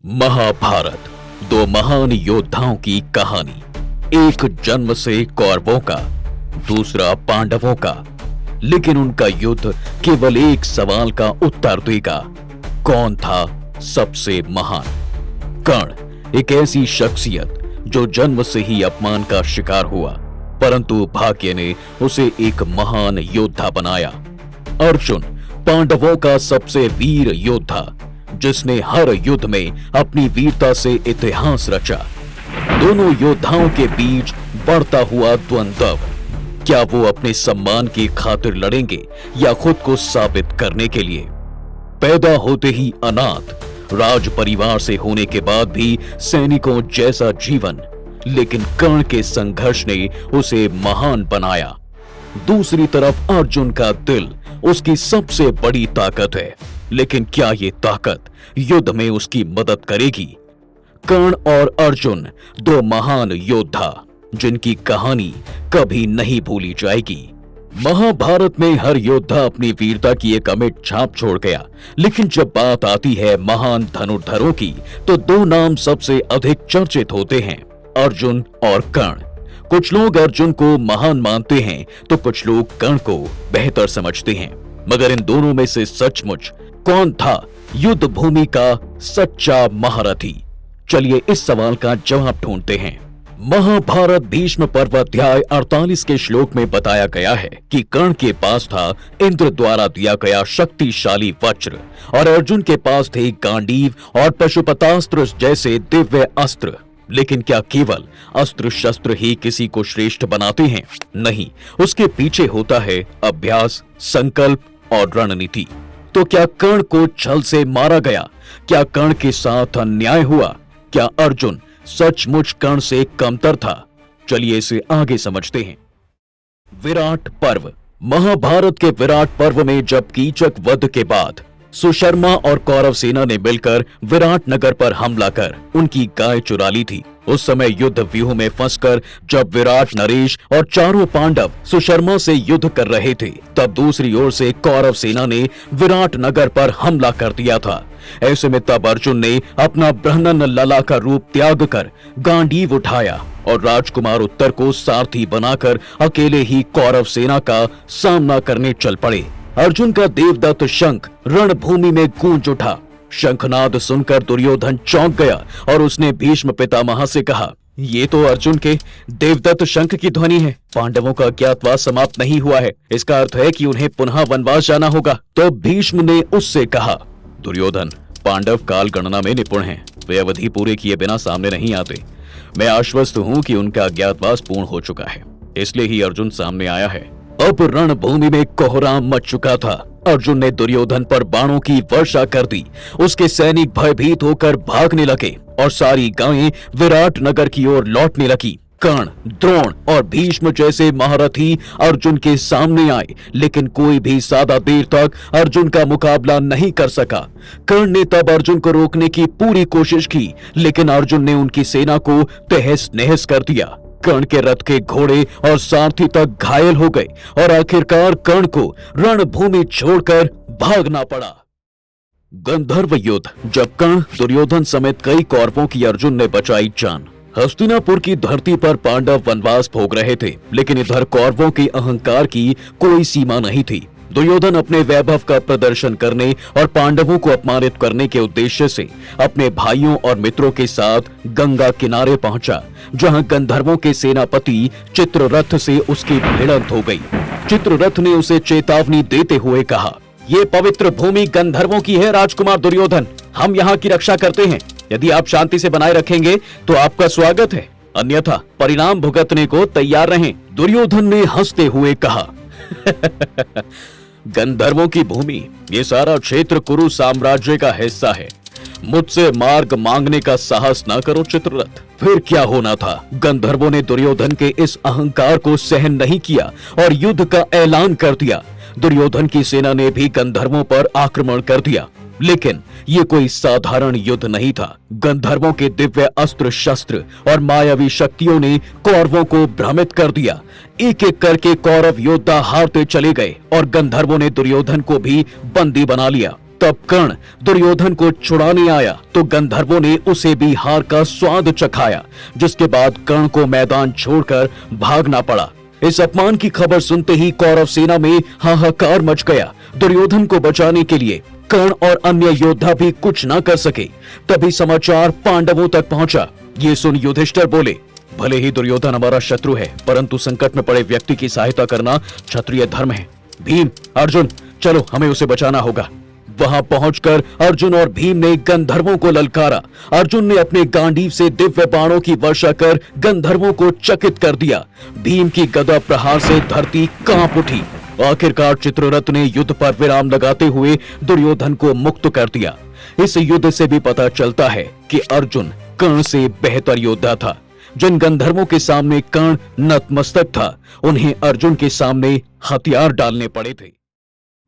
महाभारत दो महान योद्धाओं की कहानी। एक जन्म से कौरवों का, दूसरा पांडवों का, लेकिन उनका युद्ध केवल एक सवाल का उत्तर देगा। कौन था सबसे महान? कर्ण एक ऐसी शख्सियत जो जन्म से ही अपमान का शिकार हुआ, परंतु भाग्य ने उसे एक महान योद्धा बनाया। अर्जुन पांडवों का सबसे वीर योद्धा, जिसने हर युद्ध में अपनी वीरता से इतिहास रचा। दोनों योद्धाओं के बीच बढ़ता हुआ द्वंद्व। क्या वो अपने सम्मान की खातिर लड़ेंगे या खुद को साबित करने के लिए? पैदा होते ही अनाथ, राज परिवार से होने के बाद भी सैनिकों जैसा जीवन, लेकिन कर्ण के संघर्ष ने उसे महान बनाया। दूसरी तरफ अर्जुन का दिल उसकी सबसे बड़ी ताकत है, लेकिन क्या ये ताकत युद्ध में उसकी मदद करेगी? कर्ण और अर्जुन दो महान योद्धा, जिनकी कहानी कभी नहीं भूली जाएगी। महाभारत में हर योद्धा अपनी वीरता की एक अमिट छाप छोड़ गया, लेकिन जब बात आती है महान धनुर्धरों की, तो दो नाम सबसे अधिक चर्चित होते हैं, अर्जुन और कर्ण। कुछ लोग अर्जुन को महान मानते हैं तो कुछ लोग कर्ण को बेहतर समझते हैं, मगर इन दोनों में से सचमुच कौन था युद्ध भूमि का सच्चा महारथी? चलिए इस सवाल का जवाब ढूंढते हैं। महाभारत भीष्म पर्व अध्याय 48 के श्लोक में बताया गया है कि कर्ण के पास था इंद्र द्वारा दिया गया शक्तिशाली वज्र, और अर्जुन के पास थे गांडीव और पशुपतास्त्र जैसे दिव्य अस्त्र। लेकिन क्या केवल अस्त्र शस्त्र ही किसी को श्रेष्ठ बनाते हैं? नहीं, उसके पीछे होता है अभ्यास, संकल्प और रणनीति। तो क्या कर्ण को छल से मारा गया? क्या कर्ण के साथ अन्याय हुआ? क्या अर्जुन सचमुच कर्ण से कमतर था? चलिए इसे आगे समझते हैं। विराट पर्व। महाभारत के विराट पर्व में जब कीचक वध के बाद सुशर्मा और कौरव सेना ने मिलकर विराट नगर पर हमला कर उनकी गाय चुरा ली थी। उस समय युद्ध व्यूह में फंसकर जब विराट, नरेश और चारों पांडव सुशर्मा से युद्ध कर रहे थे, तब दूसरी ओर से कौरव सेना ने विराट नगर पर हमला कर दिया था। ऐसे में तब अर्जुन ने अपना ब्रह्मन लला का रूप त्याग कर गांडीव उठाया और राजकुमार उत्तर को सारथी बनाकर अकेले ही कौरव सेना का सामना करने चल पड़े। अर्जुन का देवदत्त शंख रणभूमि में गूंज उठा। शंखनाद सुनकर दुर्योधन चौंक गया और उसने भीष्म पितामह से कहा, ये तो अर्जुन के देवदत्त शंख की ध्वनि है। पांडवों का अज्ञातवास समाप्त नहीं हुआ है, इसका अर्थ है कि उन्हें पुनः वनवास जाना होगा। तो भीष्म ने उससे कहा, दुर्योधन, पांडव काल गणना में निपुण हैं, वे अवधि पूरे किए बिना सामने नहीं आते। मैं आश्वस्त हूं कि उनका अज्ञातवास पूर्ण हो चुका है, इसलिए ही अर्जुन सामने आया है। अब रणभूमि में कोहराम मच चुका था। अर्जुन ने दुर्योधन पर बाणों की वर्षा कर दी। उसके सैनिक भयभीत होकर भागने लगे और सारी गायें विराट नगर की ओर लौटने लगी। कर्ण, द्रोण और भीष्म जैसे महारथी अर्जुन के सामने आए, लेकिन कोई भी ज्यादा देर तक अर्जुन का मुकाबला नहीं कर सका। कर्ण ने तब अर्जुन को रोकने की पूरी कोशिश की, लेकिन अर्जुन ने उनकी सेना को तहस नहस कर दिया। कर्ण के रथ के घोड़े और सारथी तक घायल हो गए और आखिरकार कर्ण को रणभूमि छोड़कर भागना पड़ा। गंधर्व युद्ध। जब कर्ण, दुर्योधन समेत कई कौरवों की अर्जुन ने बचाई जान। हस्तिनापुर की धरती पर पांडव वनवास भोग रहे थे, लेकिन इधर कौरवों के अहंकार की कोई सीमा नहीं थी। दुर्योधन अपने वैभव का प्रदर्शन करने और पांडवों को अपमानित करने के उद्देश्य से अपने भाइयों और मित्रों के साथ गंगा किनारे पहुंचा, जहां गंधर्वों के सेनापति चित्ररथ से उसकी भिड़ंत हो गई। चित्ररथ ने उसे चेतावनी देते हुए कहा, ये पवित्र भूमि गंधर्वों की है राजकुमार दुर्योधन, हम यहाँ की रक्षा करते हैं। यदि आप शांति से बनाए रखेंगे तो आपका स्वागत है, अन्यथा परिणाम भुगतने को तैयार रहें। दुर्योधन ने हंसते हुए कहा, गंधर्वों की भूमि, ये सारा क्षेत्र कुरु साम्राज्य का हिस्सा है। मुझसे मार्ग मांगने का साहस ना करो चित्ररथ। फिर क्या होना था? गंधर्वों ने दुर्योधन के इस अहंकार को सहन नहीं किया और युद्ध का ऐलान कर दिया। दुर्योधन की सेना ने भी गंधर्वों पर आक्रमण कर दिया, लेकिन ये कोई साधारण युद्ध नहीं था। गंधर्वों के दिव्य अस्त्र शस्त्र और मायावी शक्तियों ने कौरवों को भ्रमित कर दिया। एक एक करके कौरव योद्धा हारते चले गए और गंधर्वों ने दुर्योधन को भी बंदी बना लिया। तब कर्ण दुर्योधन को छुड़ाने आया तो गंधर्वों ने उसे भी हार का स्वाद चखाया, जिसके बाद कर्ण को मैदान छोड़कर भागना पड़ा। इस अपमान की खबर सुनते ही कौरव सेना में हाहाकार मच गया। दुर्योधन को बचाने के लिए कर्ण और अन्य योद्धा भी कुछ न कर सके। तभी समाचार पांडवों तक पहुंचा। ये सुन युधिष्ठिर बोले, भले ही दुर्योधन हमारा शत्रु है, परंतु संकट में पड़े व्यक्ति की सहायता करना क्षत्रिय धर्म है। भीम, अर्जुन, चलो हमें उसे बचाना होगा। वहां पहुंचकर अर्जुन और भीम ने गंधर्वों को ललकारा। अर्जुन ने अपने गांडीव से दिव्य बाणों की वर्षा कर गंधर्वों को चकित कर दिया। भीम की गदा प्रहार से धरती कांप उठी। आखिरकार चित्ररथ ने युद्ध पर विराम लगाते हुए दुर्योधन को मुक्त कर दिया। इस युद्ध से भी पता चलता है कि अर्जुन कर्ण से बेहतर योद्धा था। जिन गंधर्वों के सामने कर्ण नतमस्तक था, उन्हें अर्जुन के सामने हथियार डालने पड़े थे।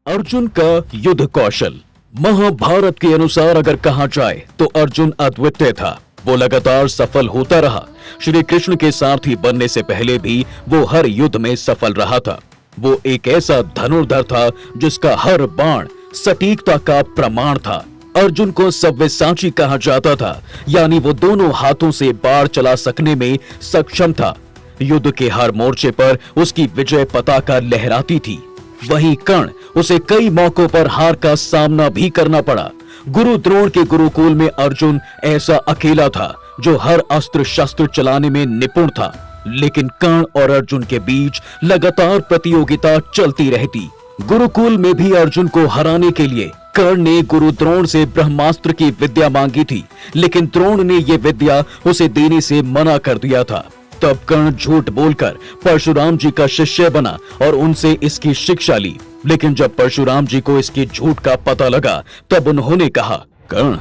अर्जुन का युद्ध कौशल महाभारत के अनुसार अगर कहा जाए तो अर्जुन अद्वितीय था। वो लगातार सफल होता रहा। श्री कृष्ण के सारथी बनने से पहले भी वो हर युद्ध में सफल रहा था। वो एक ऐसा धनुर्धर था जिसका हर बाण सटीकता का प्रमाण था। अर्जुन को सव्यसाची कहा जाता था, यानी वो दोनों हाथों से बाण चला सकने में सक्षम था। युद्ध के हर मोर्चे पर उसकी विजय पताका लहराती थी। वहीं कर्ण, उसे कई मौकों पर हार का सामना भी करना पड़ा। गुरु द्रोण के गुरुकुल में अर्जुन ऐसा अकेला था जो हर अस्त्र शस्त्र चलाने में निपुण था। लेकिन कर्ण और अर्जुन के बीच लगातार प्रतियोगिता चलती रहती। गुरुकुल में भी अर्जुन को हराने के लिए कर्ण ने गुरु द्रोण से ब्रह्मास्त्र की विद्या मांगी थी, लेकिन द्रोण ने यह विद्या उसे देने से मना कर दिया था। तब कर्ण झूठ बोलकर परशुराम जी का शिष्य बना और उनसे इसकी शिक्षा ली। लेकिन जब परशुराम जी को इसके झूठ का पता लगा, तब उन्होंने कहा, कर्ण,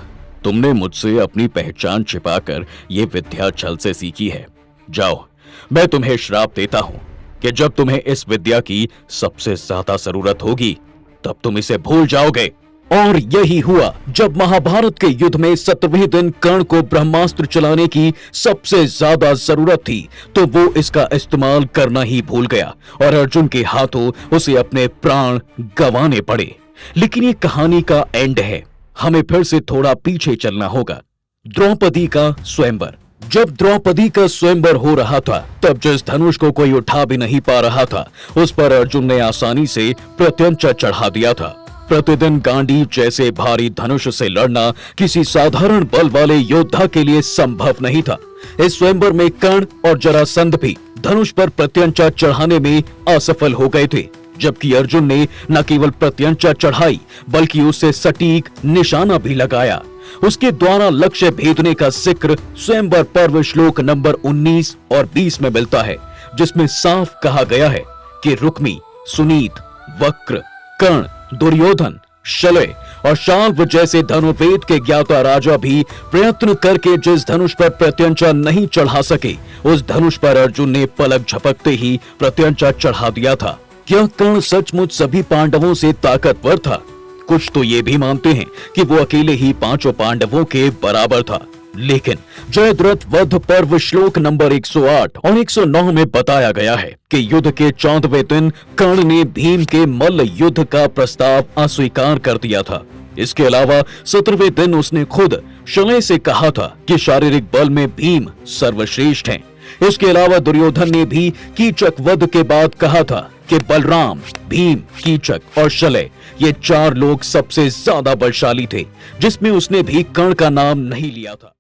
तुमने मुझसे अपनी पहचान छिपाकर ये विद्या छल से सीखी है। जाओ, मैं तुम्हें श्राप देता हूं कि जब तुम्हें इस विद्या की सबसे ज्यादा जरूरत होगी, तब तुम इसे भूल जाओगे। और यही हुआ। जब महाभारत के युद्ध में 17वें दिन कर्ण को ब्रह्मास्त्र चलाने की सबसे ज्यादा जरूरत थी, तो वो इसका इस्तेमाल करना ही भूल गया और अर्जुन के हाथों उसे अपने प्राण गंवाने पड़े। लेकिन ये कहानी का एंड है। हमें फिर से थोड़ा पीछे चलना होगा। द्रौपदी का स्वयंवर। जब द्रौपदी का स्वयंवर हो रहा था, तब जिस धनुष को कोई उठा भी नहीं पा रहा था, उस पर अर्जुन ने आसानी से प्रत्यंचा चढ़ा दिया था। प्रतिदिन गांडीव जैसे भारी धनुष से लड़ना किसी साधारण बल वाले योद्धा के लिए संभव नहीं था। इस स्वयंवर में कर्ण और जरासंध भी धनुष पर प्रत्यंचा चढ़ाने में असफल हो गए थे, जबकि अर्जुन ने न केवल प्रत्यंचा चढ़ाई बल्कि उससे सटीक निशाना भी लगाया। उसके द्वारा लक्ष्य भेदने का जिक्र स्वयंवर पर्व श्लोक नंबर 19 और 20 में मिलता है, जिसमें साफ कहा गया है कि रुक्मी, सुनीत, वक्र, कर्ण, दुर्योधन, शल्य और शाल्व जैसे धनुर्वेद के ज्ञाता राजा भी प्रयत्न करके जिस धनुष पर प्रत्यंचा नहीं चढ़ा सके, उस धनुष पर अर्जुन ने पलक झपकते ही प्रत्यंचा चढ़ा दिया था। क्या कर्ण सचमुच सभी पांडवों से ताकतवर था? कुछ तो ये भी मानते हैं कि वो अकेले ही पांचों पांडवों के बराबर था। लेकिन जयद्रथ वध पर्व श्लोक नंबर 108 और 109 में बताया गया है कि युद्ध के 14वें दिन कर्ण ने भीम के मल्ल युद्ध का प्रस्ताव अस्वीकार कर दिया था। इसके अलावा 17वें दिन उसने खुद शल्य से कहा था कि शारीरिक बल में भीम सर्वश्रेष्ठ हैं। इसके अलावा दुर्योधन ने भी कीचक वध के बाद कहा था कि बलराम, भीम, कीचक और शल्य ये 4 लोग सबसे ज्यादा बलशाली थे, जिसमें उसने भी कर्ण का नाम नहीं लिया था।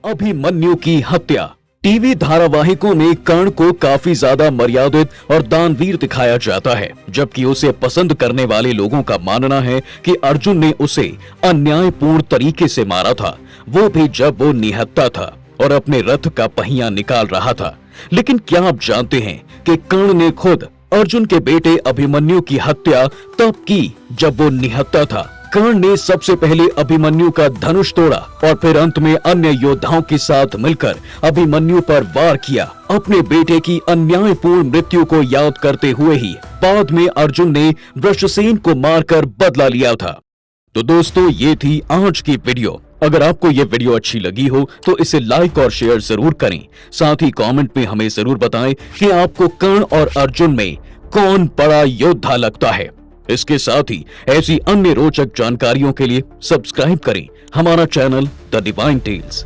अभिमन्यु की हत्या। टीवी धारावाहिकों में कर्ण को काफी ज्यादा मर्यादित और दानवीर दिखाया जाता है, जबकि उसे पसंद करने वाले लोगों का मानना है कि अर्जुन ने उसे अन्यायपूर्ण तरीके से मारा था, वो भी जब वो निहत्था था और अपने रथ का पहिया निकाल रहा था। लेकिन क्या आप जानते हैं कि कर्ण ने खुद अर्जुन के बेटे अभिमन्यु की हत्या तब की जब वो निहत्था था। कर्ण ने सबसे पहले अभिमन्यु का धनुष तोड़ा और फिर अंत में अन्य योद्धाओं के साथ मिलकर अभिमन्यु पर वार किया। अपने बेटे की अन्यायपूर्ण मृत्यु को याद करते हुए ही बाद में अर्जुन ने वृषसेन को मारकर बदला लिया था। तो दोस्तों, ये थी आज की वीडियो। अगर आपको ये वीडियो अच्छी लगी हो तो इसे लाइक और शेयर जरूर करें। साथ ही कमेंट में हमें जरूर बताएं कि आपको कर्ण और अर्जुन में कौन बड़ा योद्धा लगता है। इसके साथ ही ऐसी अन्य रोचक जानकारियों के लिए सब्सक्राइब करें हमारा चैनल द डिवाइन टेल्स।